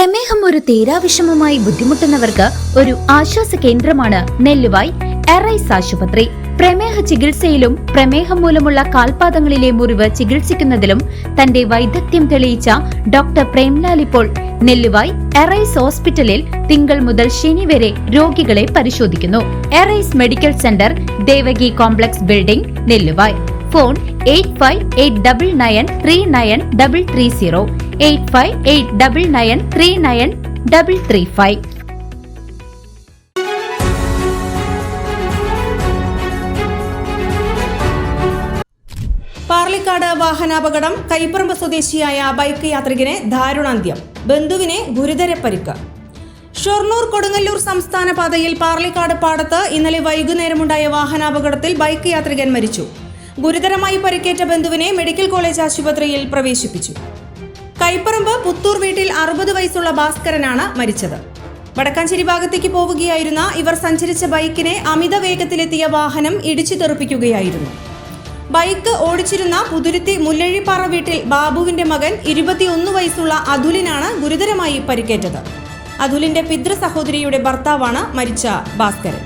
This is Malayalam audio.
പ്രമേഹം ഒരു തീരാവിഷമമായി ബുദ്ധിമുട്ടുന്നവർക്ക് ഒരു ആശ്വാസ കേന്ദ്രമാണ് നെല്ലുവായ് എറൈസ് ആശുപത്രി. പ്രമേഹ ചികിത്സയിലും പ്രമേഹം മൂലമുള്ള കാൽപാദങ്ങളിലെ മുറിവ് ചികിത്സിക്കുന്നതിലും തന്റെ വൈദഗ്ധ്യം തെളിയിച്ച ഡോക്ടർ പ്രേംലാൽ ഇപ്പോൾ നെല്ലുവായ് എറൈസ് ഹോസ്പിറ്റലിൽ തിങ്കൾ മുതൽ ശനി വരെ രോഗികളെ പരിശോധിക്കുന്നു. Arise medical centre, Devaki complex building, Nelluvai. Phone 8589939330 8589939335. Parlikkad വാഹനാപകടം. കൈപ്പറമ്പ് സ്വദേശിയായ ബൈക്ക് യാത്രികന് ദാരുണാന്ത്യം, ബന്ധുവിനെ ഗുരുതര പരിക്ക്. ഷൊർണൂർ കൊടുങ്ങല്ലൂർ സംസ്ഥാന പാതയിൽ പാർലിക്കാട് പാടത്ത് ഇന്നലെ വൈകുന്നേരമുണ്ടായ വാഹനാപകടത്തിൽ ബൈക്ക് യാത്രികൻ മരിച്ചു. ഗുരുതരമായി പരിക്കേറ്റ ബന്ധുവിനെ മെഡിക്കൽ കോളേജ് ആശുപത്രിയിൽ പ്രവേശിപ്പിച്ചു. കൈപ്പറമ്പ് പുത്തൂർ വീട്ടിൽ 60 വയസ്സുള്ള ഭാസ്കരനാണ് മരിച്ചത്. വടക്കാഞ്ചേരി ഭാഗത്തേക്ക് പോവുകയായിരുന്ന ഇവർ സഞ്ചരിച്ച ബൈക്കിനെ അമിത വേഗത്തിലെത്തിയ വാഹനം ഇടിച്ചു തെറിപ്പിക്കുകയായിരുന്നു. ബൈക്ക് ഓടിച്ചിരുന്ന പുതുരുത്തി മുല്ലഴിപ്പാറ വീട്ടിൽ ബാബുവിന്റെ മകൻ 21 വയസ്സുള്ള അതുലിനാണ് ഗുരുതരമായി പരിക്കേറ്റത്. അതുലിന്റെ പിതൃ സഹോദരിയുടെ ഭർത്താവാണ് മരിച്ച ഭാസ്കരൻ.